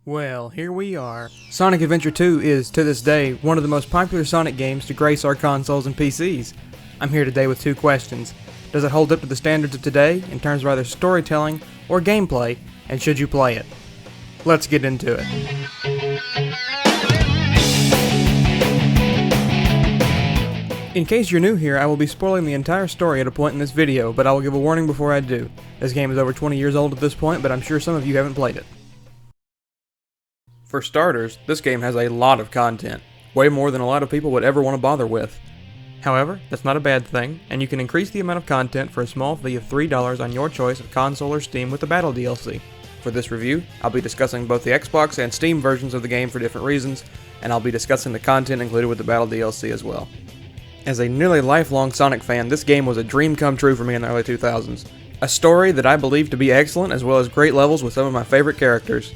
Well, here we are. Sonic Adventure 2 is, to this day, one of the most popular Sonic games to grace our consoles and PCs. I'm here today with two questions. Does it hold up to the standards of today, in terms of either storytelling or gameplay, and should you play it? Let's get into it. In case you're new here, I will be spoiling the entire story at a point in this video, but I will give a warning before I do. This game is over 20 years old at this point, but I'm sure some of you haven't played it. For starters, this game has a lot of content, way more than a lot of people would ever want to bother with. However, that's not a bad thing, and you can increase the amount of content for a small fee of $3 on your choice of console or Steam with the Battle DLC. For this review, I'll be discussing both the Xbox and Steam versions of the game for different reasons, and I'll be discussing the content included with the Battle DLC as well. As a nearly lifelong Sonic fan, this game was a dream come true for me in the early 2000s. A story that I believe to be excellent, as well as great levels with some of my favorite characters.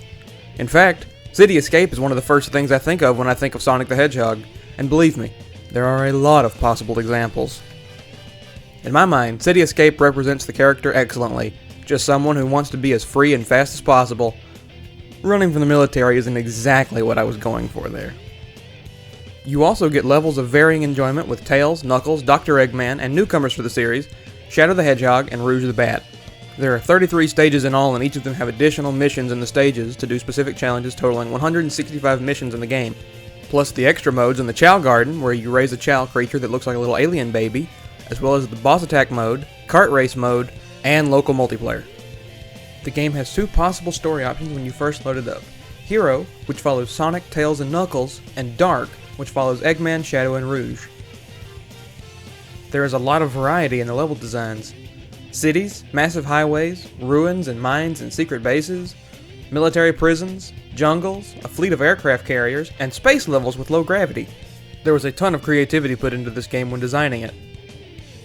In fact, City Escape is one of the first things I think of when I think of Sonic the Hedgehog, and believe me, there are a lot of possible examples. In my mind, City Escape represents the character excellently, just someone who wants to be as free and fast as possible. Running from the military isn't exactly what I was going for there. You also get levels of varying enjoyment with Tails, Knuckles, Dr. Eggman, and newcomers for the series, Shadow the Hedgehog, and Rouge the Bat. There are 33 stages in all, and each of them have additional missions in the stages to do specific challenges totaling 165 missions in the game, plus the extra modes in the Chow Garden, where you raise a Chow creature that looks like a little alien baby, as well as the Boss Attack mode, Kart Race mode, and local multiplayer. The game has two possible story options when you first load it up. Hero, which follows Sonic, Tails, and Knuckles, and Dark, which follows Eggman, Shadow, and Rouge. There is a lot of variety in the level designs. Cities, massive highways, ruins and mines and secret bases, military prisons, jungles, a fleet of aircraft carriers, and space levels with low gravity. There was a ton of creativity put into this game when designing it.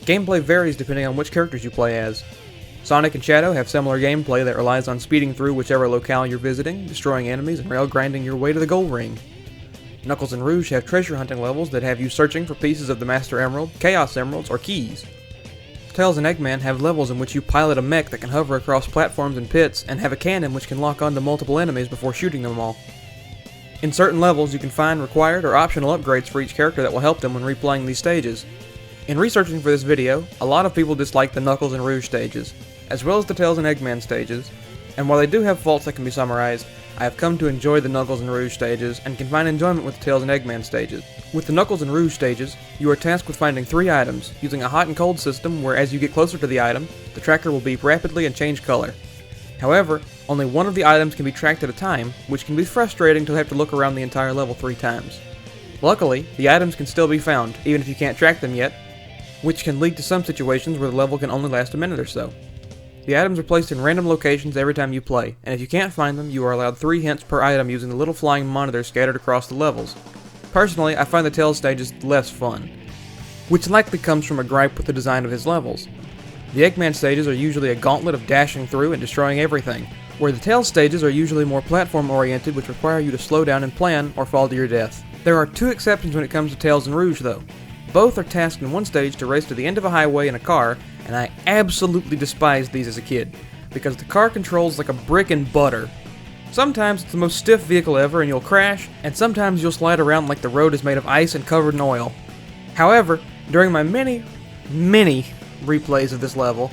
Gameplay varies depending on which characters you play as. Sonic and Shadow have similar gameplay that relies on speeding through whichever locale you're visiting, destroying enemies, and rail grinding your way to the gold ring. Knuckles and Rouge have treasure hunting levels that have you searching for pieces of the Master Emerald, Chaos Emeralds, or keys. Tails and Eggman have levels in which you pilot a mech that can hover across platforms and pits, and have a cannon which can lock onto multiple enemies before shooting them all. In certain levels, you can find required or optional upgrades for each character that will help them when replaying these stages. In researching for this video, a lot of people dislike the Knuckles and Rouge stages, as well as the Tails and Eggman stages, and while they do have faults that can be summarized, I have come to enjoy the Knuckles and Rouge stages, and can find enjoyment with the Tails and Eggman stages. With the Knuckles and Rouge stages, you are tasked with finding 3 items, using a hot and cold system where as you get closer to the item, the tracker will beep rapidly and change color. However, only one of the items can be tracked at a time, which can be frustrating to have to look around the entire level 3 times. Luckily, the items can still be found, even if you can't track them yet, which can lead to some situations where the level can only last a minute or so. The items are placed in random locations every time you play, and if you can't find them, you are allowed 3 hints per item using the little flying monitors scattered across the levels. Personally, I find the Tails stages less fun, which likely comes from a gripe with the design of his levels. The Eggman stages are usually a gauntlet of dashing through and destroying everything, where the Tails stages are usually more platform-oriented, which require you to slow down and plan or fall to your death. There are 2 exceptions when it comes to Tails and Rouge, though. Both are tasked in one stage to race to the end of a highway in a car, and I absolutely despised these as a kid, because the car controls like a brick and butter. Sometimes it's the most stiff vehicle ever and you'll crash, and sometimes you'll slide around like the road is made of ice and covered in oil. However, during my many replays of this level,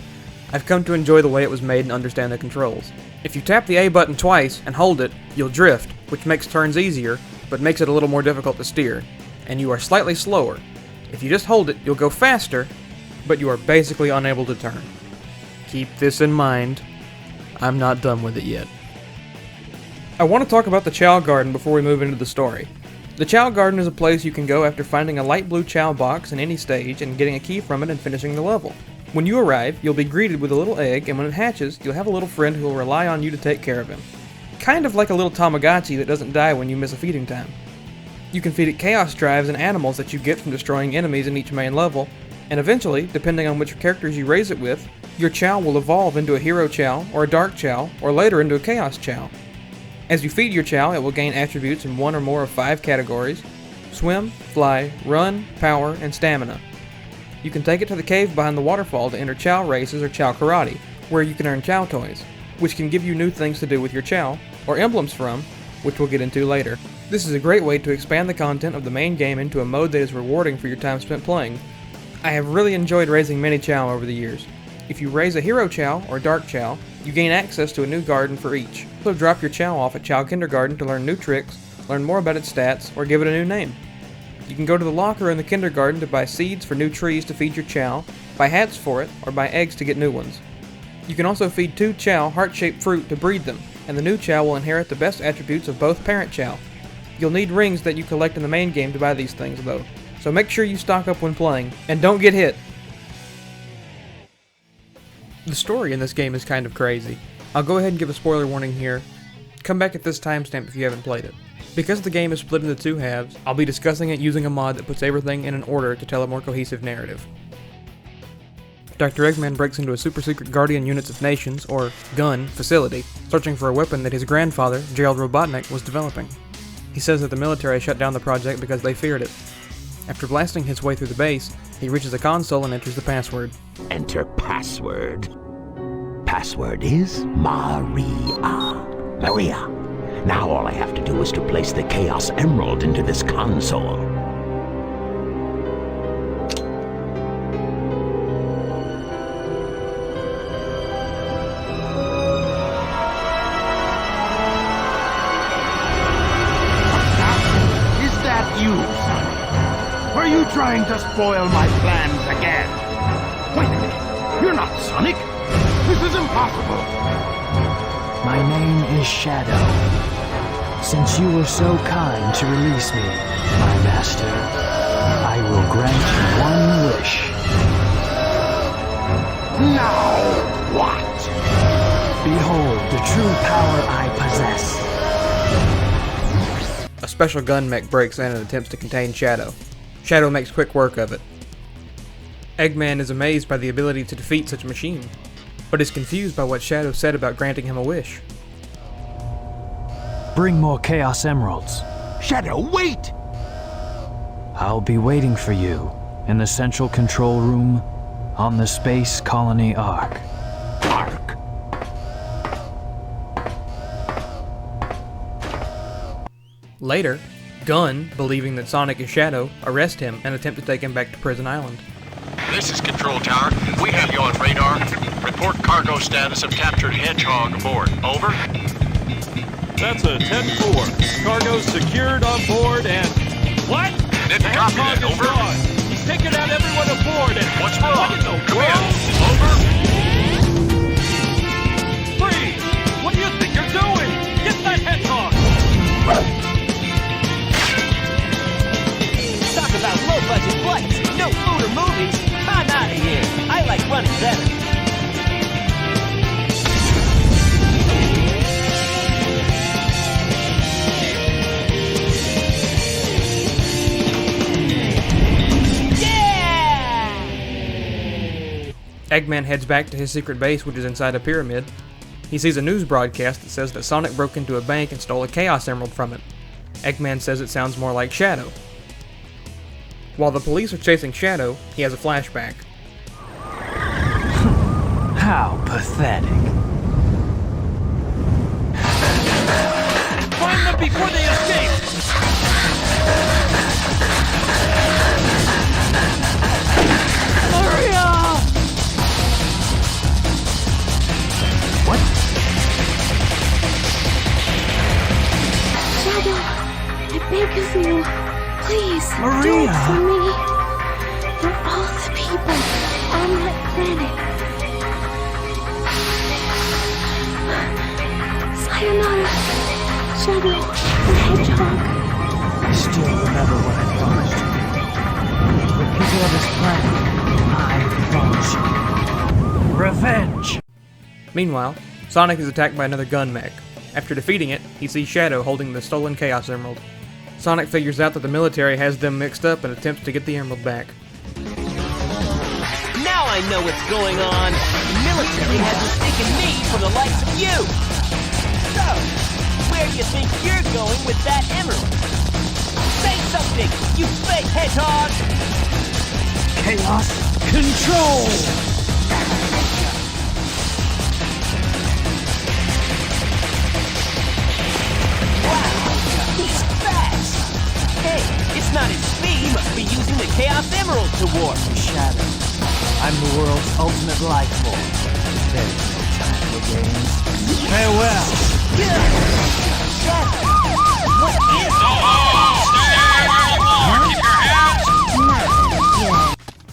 I've come to enjoy the way it was made and understand the controls. If you tap the A button twice and hold it, you'll drift, which makes turns easier, but makes it a little more difficult to steer, and you are slightly slower. If you just hold it, you'll go faster, but you are basically unable to turn. Keep this in mind. I'm not done with it yet. I want to talk about the Chow Garden before we move into the story. The Chow Garden is a place you can go after finding a light blue Chow box in any stage and getting a key from it and finishing the level. When you arrive, you'll be greeted with a little egg, and when it hatches, you'll have a little friend who will rely on you to take care of him. Kind of like a little Tamagotchi that doesn't die when you miss a feeding time. You can feed it chaos drives and animals that you get from destroying enemies in each main level, and eventually, depending on which characters you raise it with, your Chow will evolve into a Hero Chow, or a Dark Chow, or later into a Chaos Chow. As you feed your Chow, it will gain attributes in 1 or more of 5 categories: Swim, Fly, Run, Power, and Stamina. You can take it to the cave behind the waterfall to enter Chow races or Chow Karate, where you can earn Chow toys, which can give you new things to do with your Chow, or emblems from, which we'll get into later. This is a great way to expand the content of the main game into a mode that is rewarding for your time spent playing. I have really enjoyed raising many Chow over the years. If you raise a Hero Chow or Dark Chow, you gain access to a new garden for each. So drop your Chow off at Chow Kindergarten to learn new tricks, learn more about its stats, or give it a new name. You can go to the locker in the kindergarten to buy seeds for new trees to feed your Chow, buy hats for it, or buy eggs to get new ones. You can also feed 2 Chow heart-shaped fruit to breed them, and the new Chow will inherit the best attributes of both parent Chow. You'll need rings that you collect in the main game to buy these things though, so make sure you stock up when playing, and don't get hit! The story in this game is kind of crazy. I'll go ahead and give a spoiler warning here. Come back at this timestamp if you haven't played it. Because the game is split into 2 halves, I'll be discussing it using a mod that puts everything in an order to tell a more cohesive narrative. Dr. Eggman breaks into a super-secret Guardian Units of Nations, or GUN, facility, searching for a weapon that his grandfather, Gerald Robotnik, was developing. He says that the military shut down the project because they feared it. After blasting his way through the base, he reaches a console and enters the password. Enter password. Password is Maria. Maria. Now all I have to do is to place the Chaos Emerald into this console. Is that you, Sonic? Are you trying to spoil my plans again? Wait a minute. You're not Sonic. This is impossible. My name is Shadow. Since you were so kind to release me, my master, I will grant you one wish. Now, what? Behold the true power I possess. A special gun mech breaks in and attempts to contain Shadow. Shadow makes quick work of it. Eggman is amazed by the ability to defeat such a machine, but is confused by what Shadow said about granting him a wish. Bring more Chaos Emeralds. Shadow, wait! I'll be waiting for you in the central control room on the Space Colony Ark. Ark. Later, Gun, believing that Sonic is Shadow, arrest him and attempt to take him back to Prison Island. This is Control Tower. We have you on radar. Report cargo status of captured Hedgehog aboard. Over. That's a 10-4. Cargo secured on board and... What? Didn't copy that. Over. Gone. He's taken out everyone aboard and... What's wrong? What in the Come world? in. Over. Freeze! What do you think you're doing? Get that hedgehog! Talk about low-budget flights, no food or movies. I'm out of here. I like running better. Eggman heads back to his secret base, which is inside a pyramid. He sees a news broadcast that says that Sonic broke into a bank and stole a Chaos Emerald from it. Eggman says it sounds more like Shadow. While the police are chasing Shadow, he has a flashback. How pathetic. Find them before they escape! Maria! What? Shadow, I beg of you, please, do Maria! it for me. They're all the people on that planet. Sayonara, Shadow, the Hedgehog. I still remember what I promised you. The people of this planet, I promise you. Revenge! Meanwhile, Sonic is attacked by another gun mech. After defeating it, he sees Shadow holding the stolen Chaos Emerald. Sonic figures out that the military has them mixed up and attempts to get the emerald back. Now I know what's going on. The military has mistaken me for the likes of you. So, where do you think you're going with that emerald? Say something, you fake hedgehog! Chaos Control! Wow, That's not his speed. He must be using the Chaos Emerald to warp. Shadow, I'm the world's ultimate life form. There's no time for games. Farewell! Shadow! What is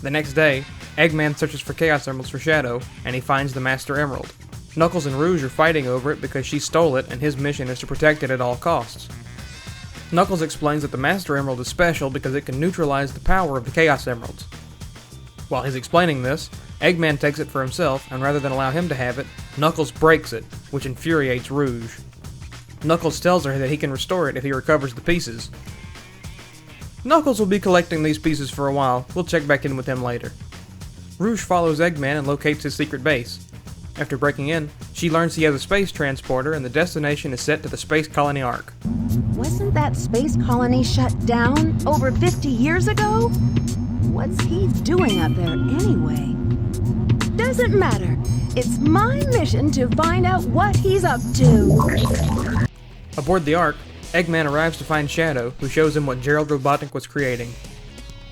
The next day, Eggman searches for Chaos Emeralds for Shadow, and he finds the Master Emerald. Knuckles and Rouge are fighting over it because she stole it and his mission is to protect it at all costs. Knuckles explains that the Master Emerald is special because it can neutralize the power of the Chaos Emeralds. While he's explaining this, Eggman takes it for himself, and rather than allow him to have it, Knuckles breaks it, which infuriates Rouge. Knuckles tells her that he can restore it if he recovers the pieces. Knuckles will be collecting these pieces for a while. We'll check back in with him later. Rouge follows Eggman and locates his secret base. After breaking in, she learns he has a space transporter and the destination is set to the Space Colony Ark. Wasn't that space colony shut down over 50 years ago? What's he doing up there anyway? Doesn't matter. It's my mission to find out what he's up to. Aboard the Ark, Eggman arrives to find Shadow, who shows him what Gerald Robotnik was creating.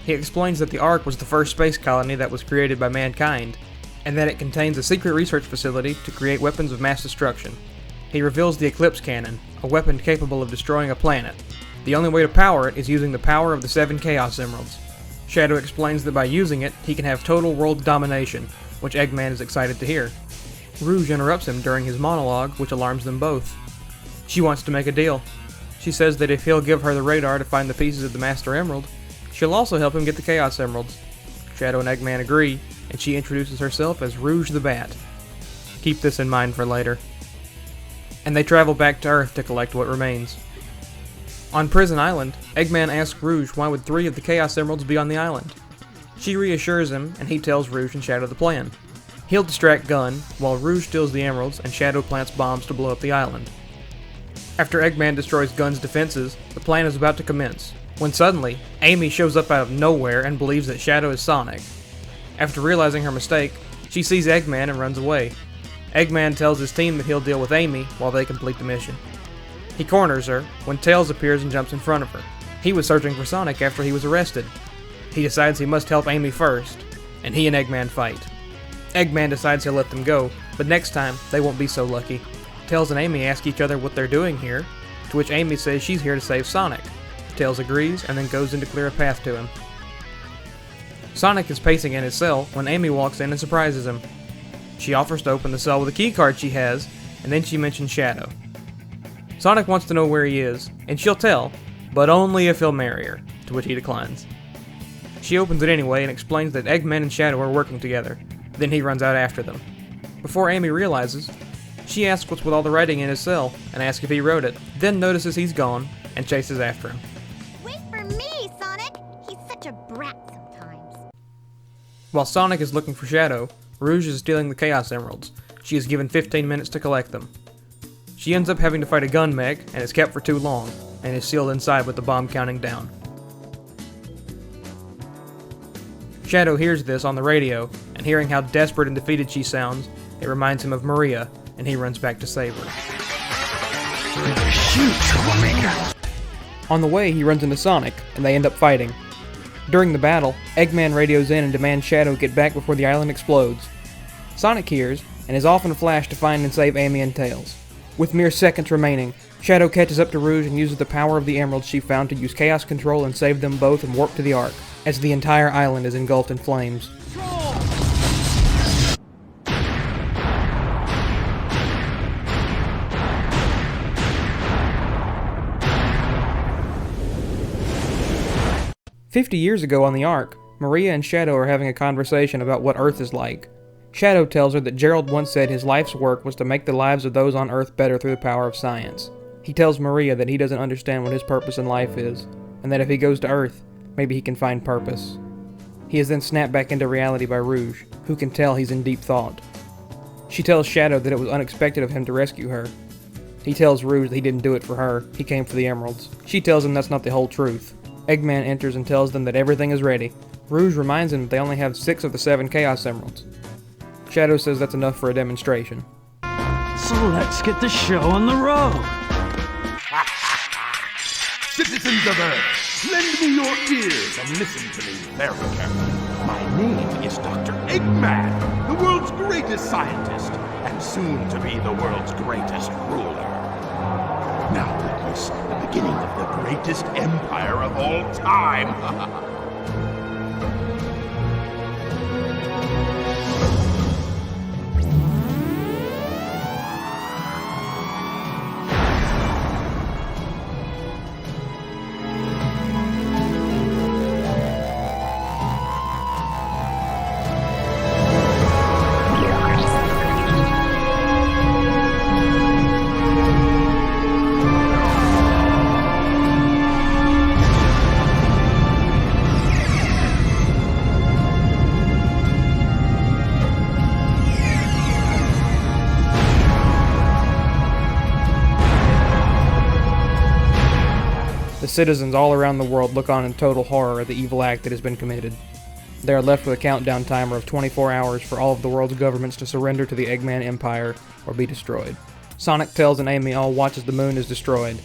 He explains that the Ark was the first space colony that was created by mankind, and that it contains a secret research facility to create weapons of mass destruction. He reveals the Eclipse Cannon, a weapon capable of destroying a planet. The only way to power it is using the power of the 7 Chaos Emeralds. Shadow explains that by using it, he can have total world domination, which Eggman is excited to hear. Rouge interrupts him during his monologue, which alarms them both. She wants to make a deal. She says that if he'll give her the radar to find the pieces of the Master Emerald, she'll also help him get the Chaos Emeralds. Shadow and Eggman agree, and she introduces herself as Rouge the Bat. Keep this in mind for later. And they travel back to Earth to collect what remains. On Prison Island, Eggman asks Rouge why would 3 of the Chaos Emeralds be on the island. She reassures him, and he tells Rouge and Shadow the plan. He'll distract Gun, while Rouge steals the emeralds and Shadow plants bombs to blow up the island. After Eggman destroys Gun's defenses, the plan is about to commence, when suddenly, Amy shows up out of nowhere and believes that Shadow is Sonic. After realizing her mistake, she sees Eggman and runs away. Eggman tells his team that he'll deal with Amy while they complete the mission. He corners her when Tails appears and jumps in front of her. He was searching for Sonic after he was arrested. He decides he must help Amy first, and he and Eggman fight. Eggman decides he'll let them go, but next time they won't be so lucky. Tails and Amy ask each other what they're doing here, to which Amy says she's here to save Sonic. Tails agrees and then goes in to clear a path to him. Sonic is pacing in his cell when Amy walks in and surprises him. She offers to open the cell with a keycard she has, and then she mentions Shadow. Sonic wants to know where he is, and she'll tell, but only if he'll marry her, to which he declines. She opens it anyway and explains that Eggman and Shadow are working together, then he runs out after them. Before Amy realizes, she asks what's with all the writing in his cell, and asks if he wrote it, then notices he's gone, and chases after him. Wait for me, Sonic! He's such a brat sometimes. While Sonic is looking for Shadow, Rouge is stealing the Chaos Emeralds. She is given 15 minutes to collect them. She ends up having to fight a gun mech, and is kept for too long, and is sealed inside with the bomb counting down. Shadow hears this on the radio, and hearing how desperate and defeated she sounds, it reminds him of Maria, and he runs back to save her. Shoot, troublemaker! On the way, he runs into Sonic, and they end up fighting. During the battle, Eggman radios in and demands Shadow get back before the island explodes. Sonic hears, and is off in a flash to find and save Amy and Tails. With mere seconds remaining, Shadow catches up to Rouge and uses the power of the emeralds she found to use Chaos Control and save them both and warp to the Ark, as the entire island is engulfed in flames. 50 years ago on the Ark, Maria and Shadow are having a conversation about what Earth is like. Shadow tells her that Gerald once said his life's work was to make the lives of those on Earth better through the power of science. He tells Maria that he doesn't understand what his purpose in life is, and that if he goes to Earth, maybe he can find purpose. He is then snapped back into reality by Rouge, who can tell he's in deep thought. She tells Shadow that it was unexpected of him to rescue her. He tells Rouge that he didn't do it for her, he came for the emeralds. She tells him that's not the whole truth. Eggman enters and tells them that everything is ready. Rouge reminds him that they only have 6 of the 7 Chaos Emeralds. Shadow says that's enough for a demonstration. So let's get the show on the road! Citizens of Earth, lend me your ears and listen to me very carefully. My name is Dr. Eggman, the world's greatest scientist, and soon to be the world's greatest ruler. Now witness the beginning of the greatest empire of all time. The citizens all around the world look on in total horror at the evil act that has been committed. They are left with a countdown timer of 24 hours for all of the world's governments to surrender to the Eggman Empire or be destroyed. Sonic, Tails, and Amy all watch as the moon is destroyed.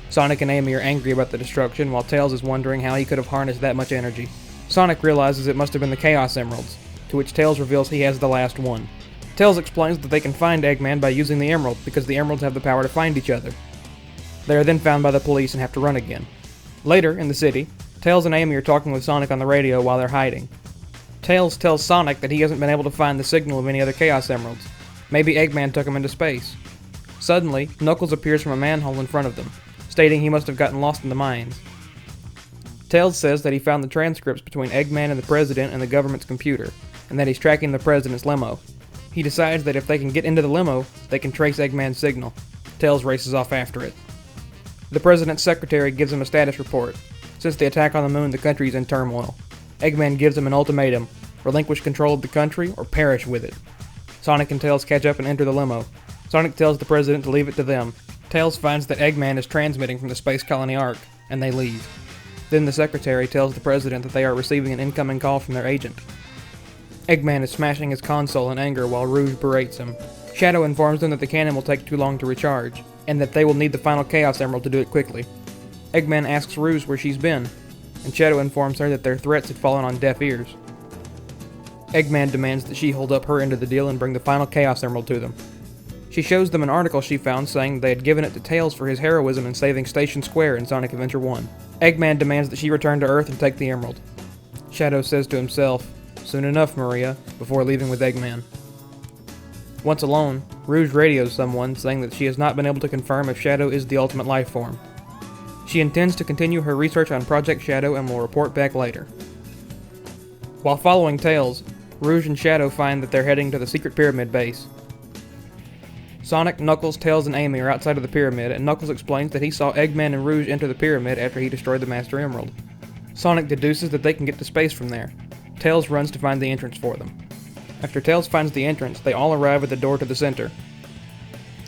Sonic and Amy are angry about the destruction, while Tails is wondering how he could have harnessed that much energy. Sonic realizes it must have been the Chaos Emeralds, to which Tails reveals he has the last one. Tails explains that they can find Eggman by using the emerald, because the emeralds have the power to find each other. They are then found by the police and have to run again. Later, in the city, Tails and Amy are talking with Sonic on the radio while they're hiding. Tails tells Sonic that he hasn't been able to find the signal of any other Chaos Emeralds. Maybe Eggman took him into space. Suddenly, Knuckles appears from a manhole in front of them, stating he must have gotten lost in the mines. Tails says that he found the transcripts between Eggman and the President in the government's computer, and that he's tracking the President's limo. He decides that if they can get into the limo, they can trace Eggman's signal. Tails races off after it. The President's secretary gives him a status report. Since the attack on the moon, the country is in turmoil. Eggman gives him an ultimatum: relinquish control of the country or perish with it. Sonic and Tails catch up and enter the limo. Sonic tells the President to leave it to them. Tails finds that Eggman is transmitting from the Space Colony Ark, and they leave. Then the secretary tells the President that they are receiving an incoming call from their agent. Eggman is smashing his console in anger while Rouge berates him. Shadow informs them that the cannon will take too long to recharge, and that they will need the final Chaos Emerald to do it quickly. Eggman asks Rouge where she's been, and Shadow informs her that their threats had fallen on deaf ears. Eggman demands that she hold up her end of the deal and bring the final Chaos Emerald to them. She shows them an article she found saying they had given it to Tails for his heroism in saving Station Square in Sonic Adventure 1. Eggman demands that she return to Earth and take the emerald. Shadow says to himself, "Soon enough, Maria," before leaving with Eggman. Once alone, Rouge radios someone saying that she has not been able to confirm if Shadow is the ultimate life form. She intends to continue her research on Project Shadow and will report back later. While following Tails, Rouge and Shadow find that they're heading to the secret pyramid base. Sonic, Knuckles, Tails, and Amy are outside of the pyramid, and Knuckles explains that he saw Eggman and Rouge enter the pyramid after he destroyed the Master Emerald. Sonic deduces that they can get to space from there. Tails runs to find the entrance for them. After Tails finds the entrance, they all arrive at the door to the center.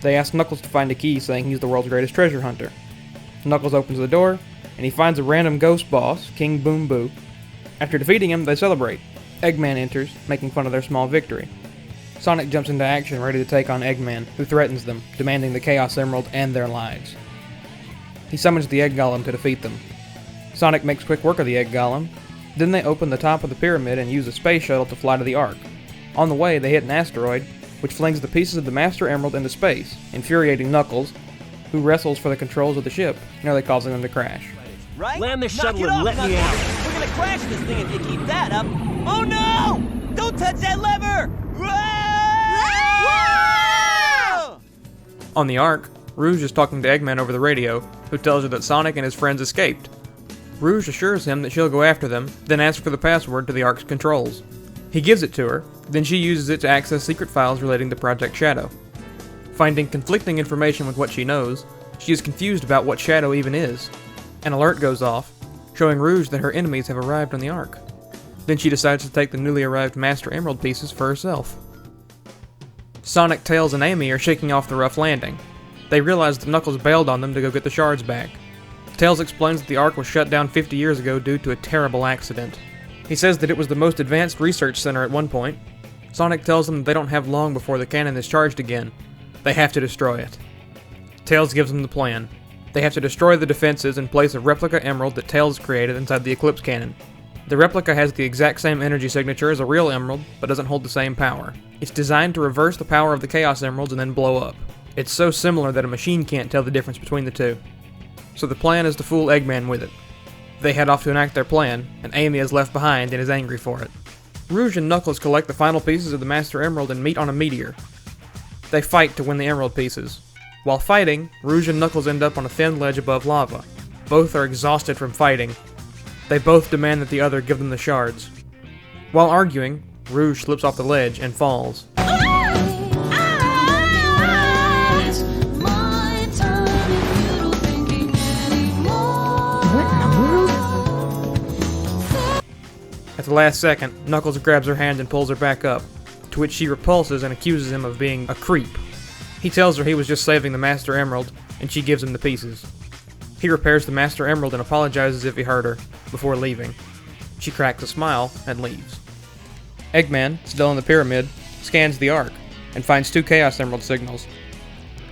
They ask Knuckles to find a key, saying he's the world's greatest treasure hunter. Knuckles opens the door, and he finds a random ghost boss, King Boom Boo. After defeating him, they celebrate. Eggman enters, making fun of their small victory. Sonic jumps into action, ready to take on Eggman, who threatens them, demanding the Chaos Emerald and their lives. He summons the Egg Golem to defeat them. Sonic makes quick work of the Egg Golem. Then they open the top of the pyramid and use a space shuttle to fly to the Ark. On the way, they hit an asteroid, which flings the pieces of the Master Emerald into space, infuriating Knuckles, who wrestles for the controls of the ship, nearly causing them to crash. Right? Land the Knock shuttle it and off, let me Knuckles. out. We're gonna crash this thing if you keep that up. Oh no! Don't touch that lever! Whoa! On the Ark, Rouge is talking to Eggman over the radio, who tells her that Sonic and his friends escaped. Rouge assures him that she'll go after them, then asks for the password to the Ark's controls. He gives it to her, then she uses it to access secret files relating to Project Shadow. Finding conflicting information with what she knows, she is confused about what Shadow even is. An alert goes off, showing Rouge that her enemies have arrived on the Ark. Then she decides to take the newly arrived Master Emerald pieces for herself. Sonic, Tails, and Amy are shaking off the rough landing. They realize that Knuckles bailed on them to go get the shards back. Tails explains that the Ark was shut down 50 years ago due to a terrible accident. He says that it was the most advanced research center at one point. Sonic tells them that they don't have long before the cannon is charged again. They have to destroy it. Tails gives them the plan. They have to destroy the defenses and place a replica emerald that Tails created inside the Eclipse Cannon. The replica has the exact same energy signature as a real emerald, but doesn't hold the same power. It's designed to reverse the power of the Chaos Emeralds and then blow up. It's so similar that a machine can't tell the difference between the two. So the plan is to fool Eggman with it. They head off to enact their plan, and Amy is left behind and is angry for it. Rouge and Knuckles collect the final pieces of the Master Emerald and meet on a meteor. They fight to win the emerald pieces. While fighting, Rouge and Knuckles end up on a thin ledge above lava. Both are exhausted from fighting. They both demand that the other give them the shards. While arguing, Rouge slips off the ledge and falls. At the last second, Knuckles grabs her hand and pulls her back up, to which she repulses and accuses him of being a creep. He tells her he was just saving the Master Emerald, and she gives him the pieces. He repairs the Master Emerald and apologizes if he hurt her, before leaving. She cracks a smile and leaves. Eggman, still in the pyramid, scans the Ark, and finds 2 Chaos Emerald signals.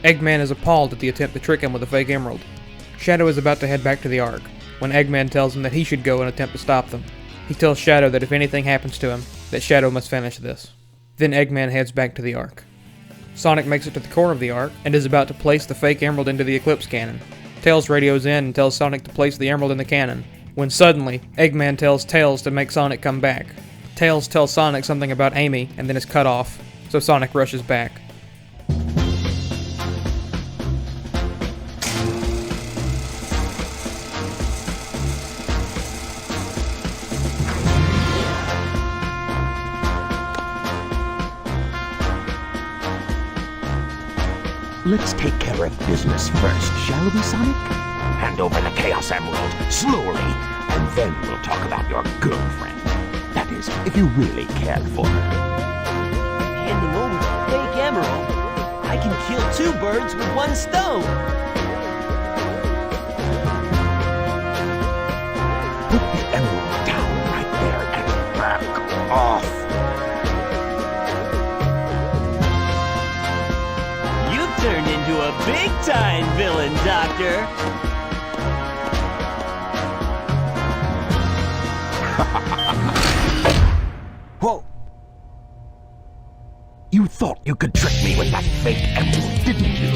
Eggman is appalled at the attempt to trick him with a fake emerald. Shadow is about to head back to the Ark, when Eggman tells him that he should go and attempt to stop them. He tells Shadow that if anything happens to him, that Shadow must finish this. Then Eggman heads back to the Ark. Sonic makes it to the core of the Ark, and is about to place the fake emerald into the Eclipse Cannon. Tails radios in and tells Sonic to place the emerald in the cannon, when suddenly, Eggman tells Tails to make Sonic come back. Tails tells Sonic something about Amy, and then is cut off, so Sonic rushes back. Let's take care of business first, shall we, Sonic? Hand over the Chaos Emerald, slowly, and then we'll talk about your girlfriend. That is, if you really cared for her. Handing over the fake emerald? I can kill 2 birds with 1 stone. Put the emerald down right there and back off. Turned into a big-time villain, Doctor. Whoa! You thought you could trick me with that fake emerald, didn't you?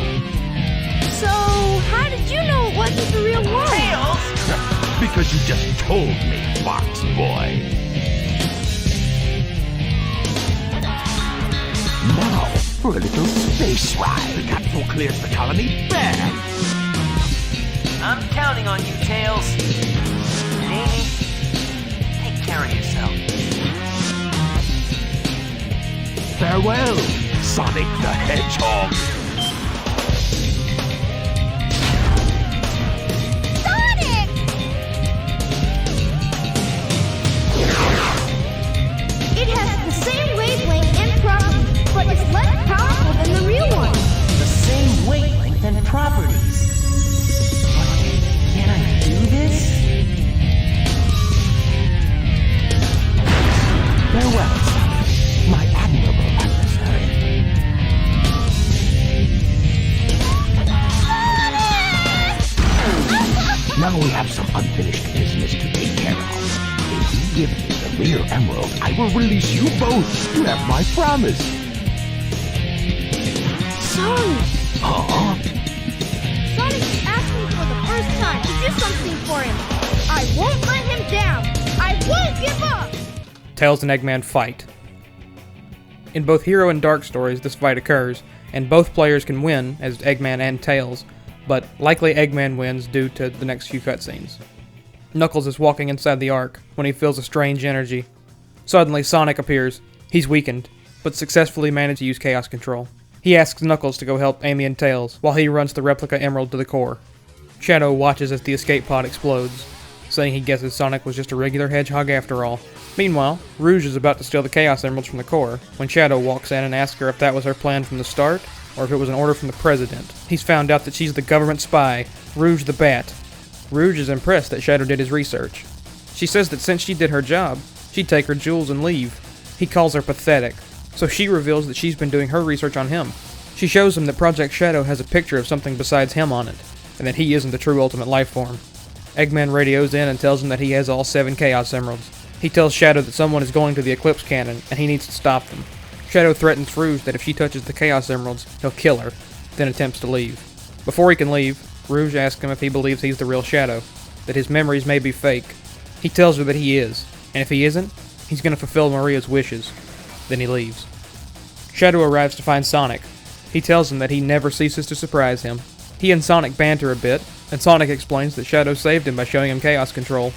So, how did you know it wasn't the real one? Tails! Because you just told me, Fox Boy. Now, for a little space ride. Capsule clears the colony. Bam! I'm counting on you, Tails. Amy, take care of yourself. Farewell, Sonic the Hedgehog. Sonic! It has the same wavelength and properties, but it's less powerful than the real one. The same wavelength and properties. But can I do this? Farewell, Sonic, my admirable adversary. Now we have some unfinished business to take care of. If you give me the real emerald, I will release you both. You have my promise. Sonic! Huh? Sonic is asking for the first time to do something for him. I won't let him down. I won't give up! Tails and Eggman fight. In both Hero and Dark stories, this fight occurs, and both players can win as Eggman and Tails, but likely Eggman wins due to the next few cutscenes. Knuckles is walking inside the Ark when he feels a strange energy. Suddenly, Sonic appears. He's weakened, but successfully managed to use Chaos Control. He asks Knuckles to go help Amy and Tails, while he runs the replica emerald to the core. Shadow watches as the escape pod explodes, saying he guesses Sonic was just a regular hedgehog after all. Meanwhile, Rouge is about to steal the Chaos Emeralds from the core, when Shadow walks in and asks her if that was her plan from the start, or if it was an order from the President. He's found out that she's the government spy, Rouge the Bat. Rouge is impressed that Shadow did his research. She says that since she did her job, she'd take her jewels and leave. He calls her pathetic, so she reveals that she's been doing her research on him. She shows him that Project Shadow has a picture of something besides him on it. and that he isn't the true ultimate life form. Eggman radios in and tells him that he has all 7 Chaos Emeralds. He tells Shadow that someone is going to the Eclipse Cannon, and he needs to stop them. Shadow threatens Rouge that if she touches the Chaos Emeralds, he'll kill her, then attempts to leave. Before he can leave, Rouge asks him if he believes he's the real Shadow, that his memories may be fake. He tells her that he is, and if he isn't, he's going to fulfill Maria's wishes. Then he leaves. Shadow arrives to find Sonic. He tells him that he never ceases to surprise him. He and Sonic banter a bit, and Sonic explains that Shadow saved him by showing him Chaos Control.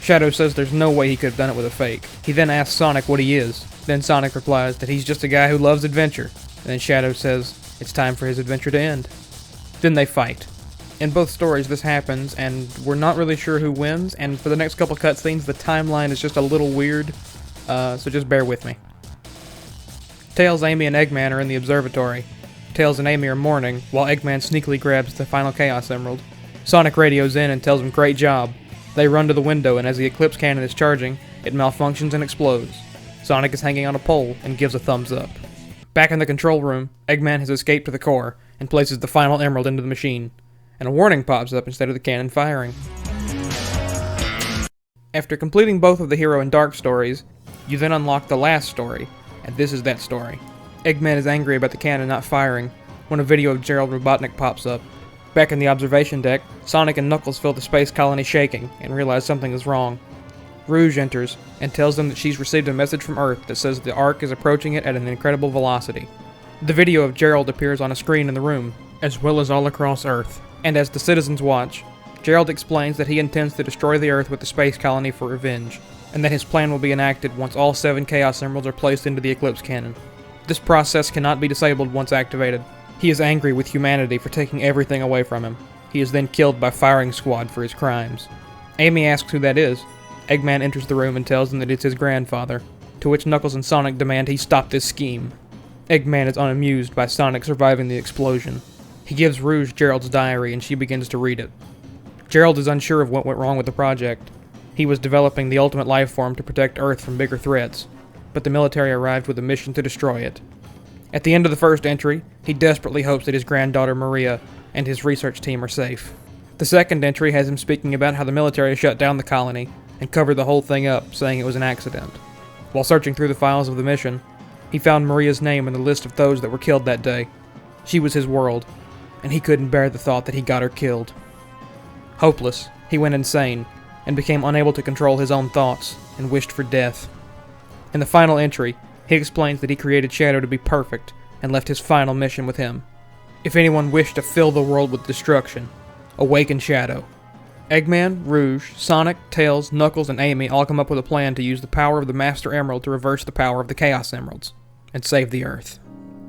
Shadow says there's no way he could have done it with a fake. He then asks Sonic what he is. Then Sonic replies that he's just a guy who loves adventure. And then Shadow says it's time for his adventure to end. Then they fight. In both stories this happens, and we're not really sure who wins, and for the next couple cutscenes the timeline is just a little weird, so just bear with me. Tails, Amy, and Eggman are in the observatory. Tails and Amy are mourning, while Eggman sneakily grabs the final Chaos Emerald. Sonic radios in and tells him great job. They run to the window, and as the Eclipse Cannon is charging, it malfunctions and explodes. Sonic is hanging on a pole and gives a thumbs up. Back in the control room, Eggman has escaped to the core and places the final emerald into the machine, and a warning pops up instead of the cannon firing. After completing both of the Hero and Dark stories, you then unlock the last story, and this is that story. Eggman is angry about the cannon not firing when a video of Gerald Robotnik pops up. Back in the observation deck, Sonic and Knuckles feel the space colony shaking and realize something is wrong. Rouge enters and tells them that she's received a message from Earth that says the Ark is approaching it at an incredible velocity. The video of Gerald appears on a screen in the room, as well as all across Earth, and as the citizens watch, Gerald explains that he intends to destroy the Earth with the space colony for revenge, and that his plan will be enacted once all 7 Chaos Emeralds are placed into the Eclipse Cannon. This process cannot be disabled once activated. He is angry with humanity for taking everything away from him. He is then killed by firing squad for his crimes. Amy asks who that is. Eggman enters the room and tells them that it's his grandfather, to which Knuckles and Sonic demand he stop this scheme. Eggman is unamused by Sonic surviving the explosion. He gives Rouge Gerald's diary and she begins to read it. Gerald is unsure of what went wrong with the project. He was developing the ultimate life form to protect Earth from bigger threats, but the military arrived with a mission to destroy it. At the end of the first entry, he desperately hopes that his granddaughter Maria and his research team are safe. The second entry has him speaking about how the military shut down the colony and covered the whole thing up, saying it was an accident. While searching through the files of the mission, he found Maria's name in the list of those that were killed that day. She was his world, and he couldn't bear the thought that he got her killed. Hopeless, he went insane, and became unable to control his own thoughts, and wished for death. In the final entry, he explains that he created Shadow to be perfect, and left his final mission with him. If anyone wished to fill the world with destruction, awaken Shadow. Eggman, Rouge, Sonic, Tails, Knuckles, and Amy all come up with a plan to use the power of the Master Emerald to reverse the power of the Chaos Emeralds, and save the Earth.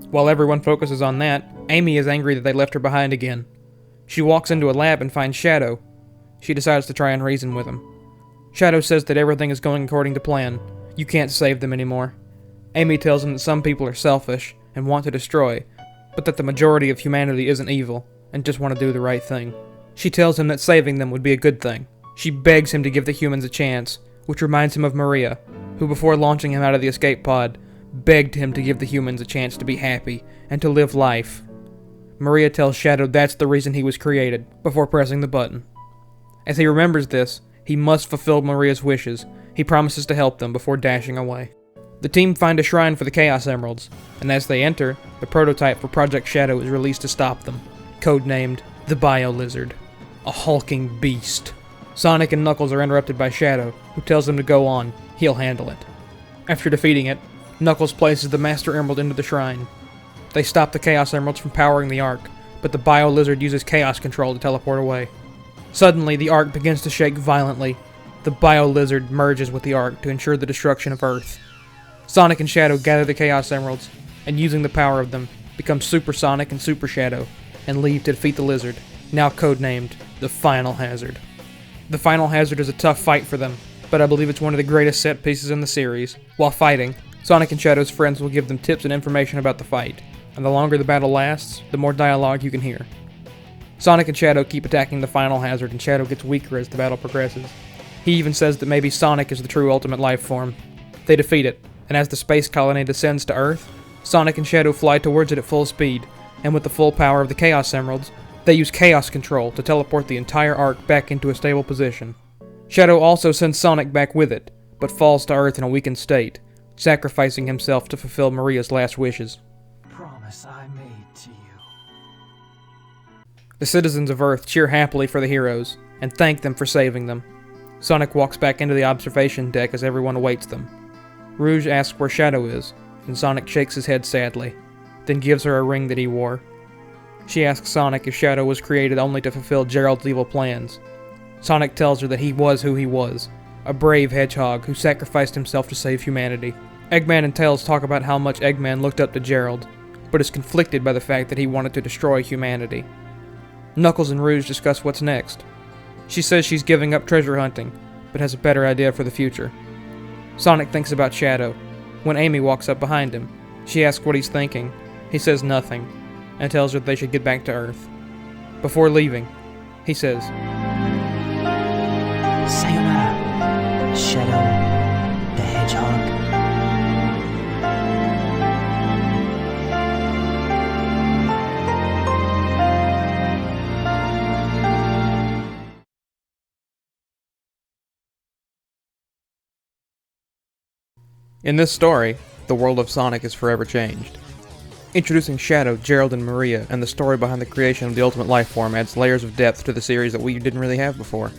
While everyone focuses on that, Amy is angry that they left her behind again. She walks into a lab and finds Shadow. She decides to try and reason with him. Shadow says that everything is going according to plan. You can't save them anymore. Amy tells him that some people are selfish and want to destroy, but that the majority of humanity isn't evil and just want to do the right thing. She tells him that saving them would be a good thing. She begs him to give the humans a chance, which reminds him of Maria, who before launching him out of the escape pod, begged him to give the humans a chance to be happy and to live life. Maria tells Shadow that's the reason he was created, before pressing the button. As he remembers this, he must fulfill Maria's wishes. He promises to help them before dashing away. The team find a shrine for the Chaos Emeralds, and as they enter, the prototype for Project Shadow is released to stop them, codenamed the Bio Lizard, a hulking beast. Sonic and Knuckles are interrupted by Shadow, who tells them to go on, he'll handle it. After defeating it, Knuckles places the Master Emerald into the shrine. They stop the Chaos Emeralds from powering the Ark, but the Bio Lizard uses Chaos Control to teleport away. Suddenly, the Ark begins to shake violently. The Bio Lizard merges with the Ark to ensure the destruction of Earth. Sonic and Shadow gather the Chaos Emeralds, and using the power of them, become Super Sonic and Super Shadow, and leave to defeat the Lizard, now codenamed the Final Hazard. The Final Hazard is a tough fight for them, but I believe it's one of the greatest set pieces in the series. While fighting, Sonic and Shadow's friends will give them tips and information about the fight, and the longer the battle lasts, the more dialogue you can hear. Sonic and Shadow keep attacking the Final Hazard, and Shadow gets weaker as the battle progresses. He even says that maybe Sonic is the true ultimate life form. They defeat it, and as the space colony descends to Earth, Sonic and Shadow fly towards it at full speed, and with the full power of the Chaos Emeralds, They use Chaos Control to teleport the entire arc back into a stable position. Shadow also sends Sonic back with it, but falls to Earth in a weakened state, sacrificing himself to fulfill Maria's last wishes. Promise I made to you. The citizens of Earth cheer happily for the heroes, and thank them for saving them. Sonic walks back into the observation deck as everyone awaits them. Rouge asks where Shadow is, and Sonic shakes his head sadly, then gives her a ring that he wore. She asks Sonic if Shadow was created only to fulfill Gerald's evil plans. Sonic tells her that he was who he was, a brave hedgehog who sacrificed himself to save humanity. Eggman and Tails talk about how much Eggman looked up to Gerald, but is conflicted by the fact that he wanted to destroy humanity. Knuckles and Rouge discuss what's next. She says she's giving up treasure hunting, but has a better idea for the future. Sonic thinks about Shadow. When Amy walks up behind him, she asks what he's thinking. He says nothing, and tells her they should get back to Earth. Before leaving, he says, Sayonara, Shadow the Hedgehog. In this story, the world of Sonic is forever changed. Introducing Shadow, Gerald, and Maria, and the story behind the creation of the Ultimate Life Form adds layers of depth to the series that we didn't really have before.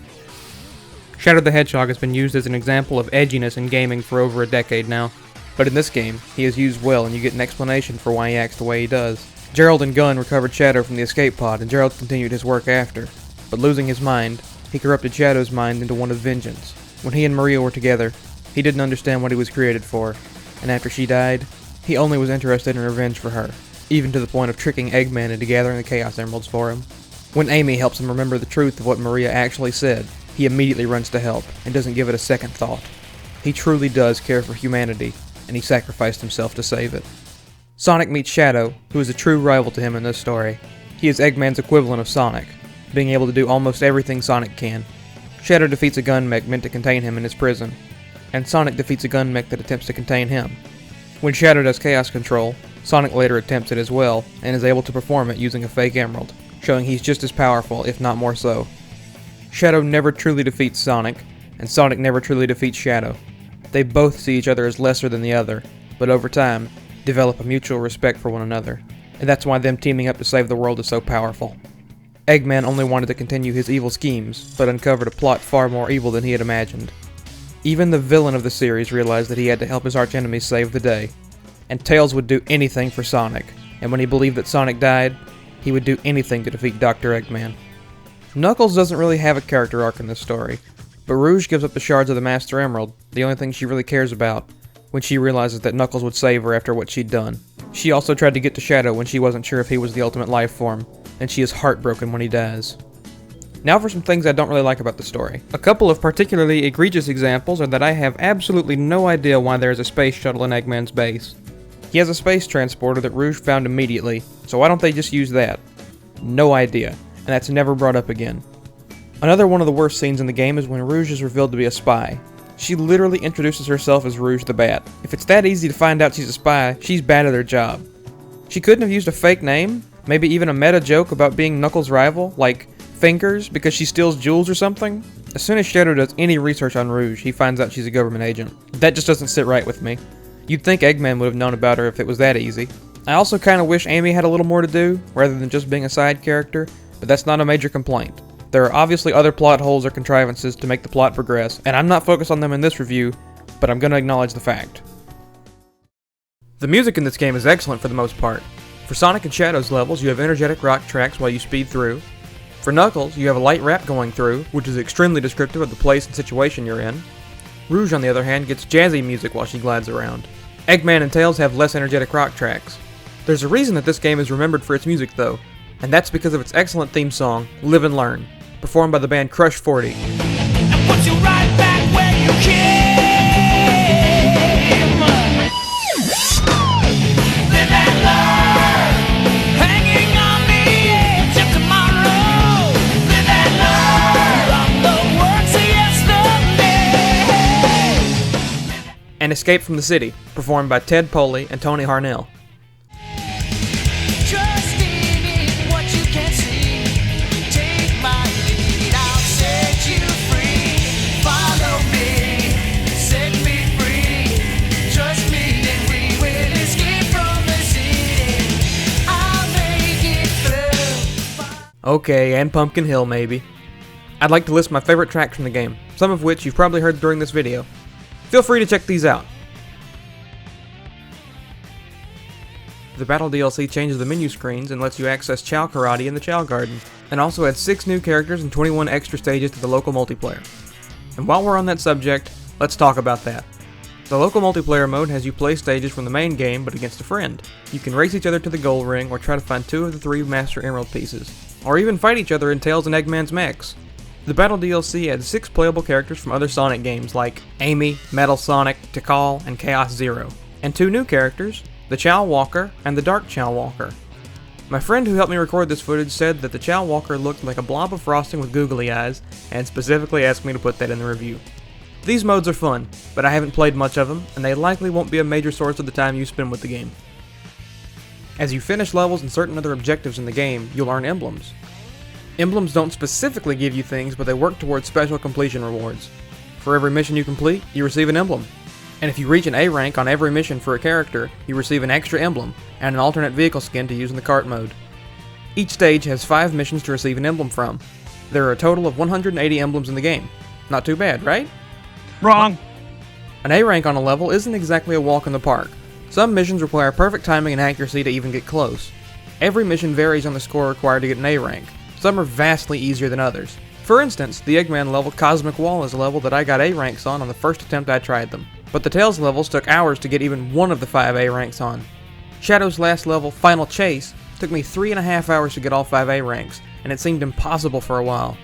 Shadow the Hedgehog has been used as an example of edginess in gaming for over a decade now, but in this game, he is used well and you get an explanation for why he acts the way he does. Gerald and Gunn recovered Shadow from the escape pod, and Gerald continued his work after, but losing his mind, he corrupted Shadow's mind into one of vengeance. When he and Maria were together, he didn't understand what he was created for, and after she died, he only was interested in revenge for her, even to the point of tricking Eggman into gathering the Chaos Emeralds for him. When Amy helps him remember the truth of what Maria actually said, he immediately runs to help, and doesn't give it a second thought. He truly does care for humanity, and he sacrificed himself to save it. Sonic meets Shadow, who is a true rival to him in this story. He is Eggman's equivalent of Sonic, being able to do almost everything Sonic can. Shadow defeats a gun mech meant to contain him in his prison, and Sonic defeats a gun mech that attempts to contain him. When Shadow does Chaos Control, Sonic later attempts it as well, and is able to perform it using a fake emerald, showing he's just as powerful, if not more so. Shadow never truly defeats Sonic, and Sonic never truly defeats Shadow. They both see each other as lesser than the other, but over time, develop a mutual respect for one another, and that's why them teaming up to save the world is so powerful. Eggman only wanted to continue his evil schemes, but uncovered a plot far more evil than he had imagined. Even the villain of the series realized that he had to help his archenemy save the day, and Tails would do anything for Sonic, and when he believed that Sonic died, he would do anything to defeat Dr. Eggman. Knuckles doesn't really have a character arc in this story, but Rouge gives up the shards of the Master Emerald, the only thing she really cares about, when she realizes that Knuckles would save her after what she'd done. She also tried to get to Shadow when she wasn't sure if he was the Ultimate Life Form, and she is heartbroken when he dies. Now for some things I don't really like about the story. A couple of particularly egregious examples are that I have absolutely no idea why there is a space shuttle in Eggman's base. He has a space transporter that Rouge found immediately, so why don't they just use that? No idea, and that's never brought up again. Another one of the worst scenes in the game is when Rouge is revealed to be a spy. She literally introduces herself as Rouge the Bat. If it's that easy to find out she's a spy, she's bad at her job. She couldn't have used a fake name? Maybe even a meta joke about being Knuckles' rival, like Fingers, because she steals jewels or something? As soon as Shadow does any research on Rouge, he finds out she's a government agent. That just doesn't sit right with me. You'd think Eggman would have known about her if it was that easy. I also kinda wish Amy had a little more to do, rather than just being a side character, but that's not a major complaint. There are obviously other plot holes or contrivances to make the plot progress, and I'm not focused on them in this review, but I'm gonna acknowledge the fact. The music in this game is excellent for the most part. For Sonic and Shadow's levels, you have energetic rock tracks while you speed through. For Knuckles, you have a light rap going through, which is extremely descriptive of the place and situation you're in. Rouge, on the other hand, gets jazzy music while she glides around. Eggman and Tails have less energetic rock tracks. There's a reason that this game is remembered for its music though, and that's because of its excellent theme song, Live and Learn, performed by the band Crush 40. And put you right back where you came. Live and learn, hanging on the edge of tomorrow. Live and learn from the works of yesterday. And Escape from the City, performed by Ted Poley and Tony Harnell. Trusting in what you can see. Okay, and Pumpkin Hill maybe. I'd like to list my favorite tracks from the game, some of which you've probably heard during this video. Feel free to check these out. The Battle DLC changes the menu screens and lets you access Chow Karate in the Chow Garden, and also adds 6 new characters and 21 extra stages to the local multiplayer. And while we're on that subject, let's talk about that. The local multiplayer mode has you play stages from the main game, but against a friend. You can race each other to the gold ring, or try to find 2 of the 3 Master Emerald pieces, or even fight each other in Tails and Eggman's mechs. The Battle DLC adds 6 playable characters from other Sonic games like Amy, Metal Sonic, Tikal, and Chaos Zero, and 2 new characters, the Chow Walker and the Dark Chow Walker. My friend who helped me record this footage said that the Chow Walker looked like a blob of frosting with googly eyes, and specifically asked me to put that in the review. These modes are fun, but I haven't played much of them, and they likely won't be a major source of the time you spend with the game. As you finish levels and certain other objectives in the game, you'll earn emblems. Emblems don't specifically give you things, but they work towards special completion rewards. For every mission you complete, you receive an emblem. And if you reach an A rank on every mission for a character, you receive an extra emblem, and an alternate vehicle skin to use in the kart mode. Each stage has 5 missions to receive an emblem from. There are a total of 180 emblems in the game. Not too bad, right? Wrong. An A rank on a level isn't exactly a walk in the park. Some missions require perfect timing and accuracy to even get close. Every mission varies on the score required to get an A rank. Some are vastly easier than others. For instance, the Eggman level Cosmic Wall is a level that I got A ranks on the first attempt I tried them. But the Tails levels took hours to get even one of the 5 A ranks on. Shadow's last level, Final Chase, took me 3.5 hours to get all 5 A ranks, and it seemed impossible for a while.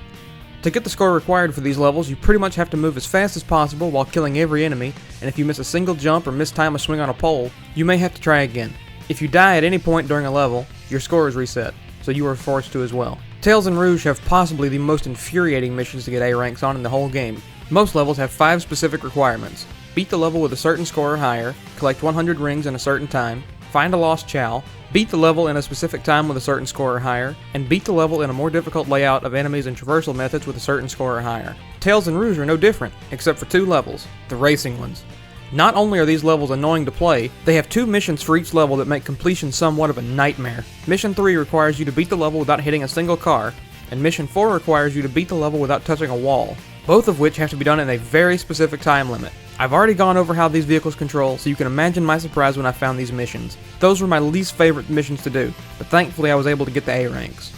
To get the score required for these levels, you pretty much have to move as fast as possible while killing every enemy, and if you miss a single jump or mistime a swing on a pole, you may have to try again. If you die at any point during a level, your score is reset, so you are forced to as well. Tails and Rouge have possibly the most infuriating missions to get A ranks on in the whole game. Most levels have 5 specific requirements. Beat the level with a certain score or higher, collect 100 rings in a certain time, find a lost Chow, beat the level in a specific time with a certain score or higher, and beat the level in a more difficult layout of enemies and traversal methods with a certain score or higher. Tails and Rouge are no different, except for 2 levels, the racing ones. Not only are these levels annoying to play, they have 2 missions for each level that make completion somewhat of a nightmare. Mission 3 requires you to beat the level without hitting a single car, and Mission 4 requires you to beat the level without touching a wall, both of which have to be done in a very specific time limit. I've already gone over how these vehicles control, so you can imagine my surprise when I found these missions. Those were my least favorite missions to do, but thankfully I was able to get the A ranks.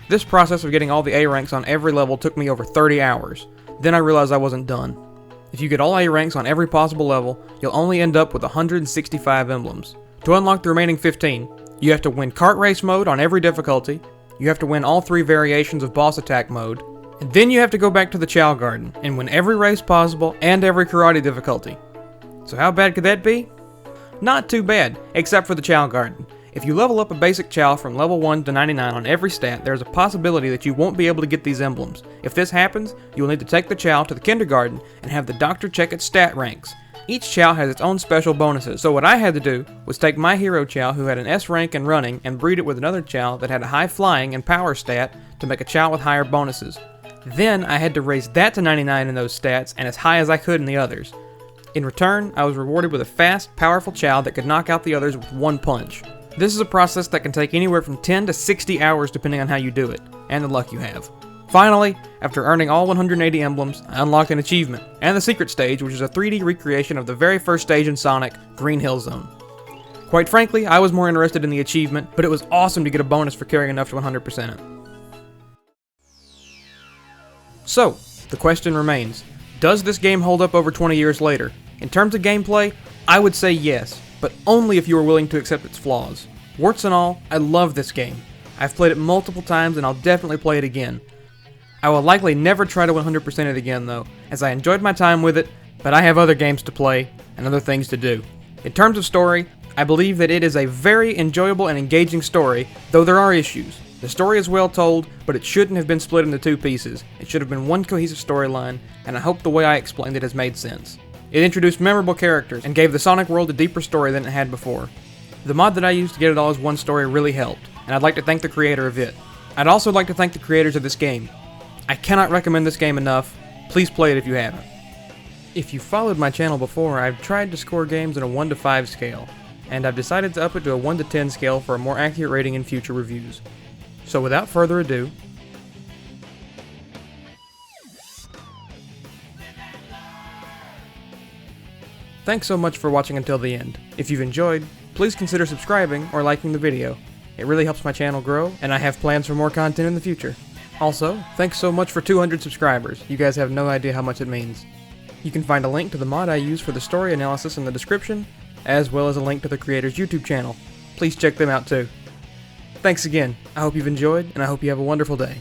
This process of getting all the A ranks on every level took me over 30 hours. Then I realized I wasn't done. If you get all A ranks on every possible level, you'll only end up with 165 emblems. To unlock the remaining 15, you have to win kart race mode on every difficulty, you have to win all 3 variations of boss attack mode, and then you have to go back to the Chow Garden and win every race possible and every karate difficulty. So how bad could that be? Not too bad, except for the Chow Garden. If you level up a basic Chow from level 1 to 99 on every stat, there's a possibility that you won't be able to get these emblems. If this happens, you will need to take the Chow to the kindergarten and have the doctor check its stat ranks. Each Chow has its own special bonuses, so what I had to do was take my hero Chow who had an S rank in running and breed it with another Chow that had a high flying and power stat to make a Chow with higher bonuses. Then I had to raise that to 99 in those stats and as high as I could in the others. In return, I was rewarded with a fast, powerful Chow that could knock out the others with one punch. This is a process that can take anywhere from 10 to 60 hours depending on how you do it, and the luck you have. Finally, after earning all 180 emblems, I unlocked an achievement, and the secret stage, which is a 3D recreation of the very first stage in Sonic, Green Hill Zone. Quite frankly, I was more interested in the achievement, but it was awesome to get a bonus for carrying enough to 100% it. So, the question remains, does this game hold up over 20 years later? In terms of gameplay, I would say yes, but only if you are willing to accept its flaws. Warts and all, I love this game. I've played it multiple times and I'll definitely play it again. I will likely never try to 100% it again though, as I enjoyed my time with it, but I have other games to play and other things to do. In terms of story, I believe that it is a very enjoyable and engaging story, though there are issues. The story is well told, but it shouldn't have been split into 2 pieces. It should have been one cohesive storyline, and I hope the way I explained it has made sense. It introduced memorable characters, and gave the Sonic world a deeper story than it had before. The mod that I used to get it all as one story really helped, and I'd like to thank the creator of it. I'd also like to thank the creators of this game. I cannot recommend this game enough. Please play it if you haven't. If you followed my channel before, I've tried to score games in a 1 to 5 scale, and I've decided to up it to a 1 to 10 scale for a more accurate rating in future reviews. So without further ado, thanks so much for watching until the end. If you've enjoyed, please consider subscribing or liking the video. It really helps my channel grow, and I have plans for more content in the future. Also, thanks so much for 200 subscribers. You guys have no idea how much it means. You can find a link to the mod I use for the story analysis in the description, as well as a link to the creator's YouTube channel. Please check them out too. Thanks again. I hope you've enjoyed, and I hope you have a wonderful day.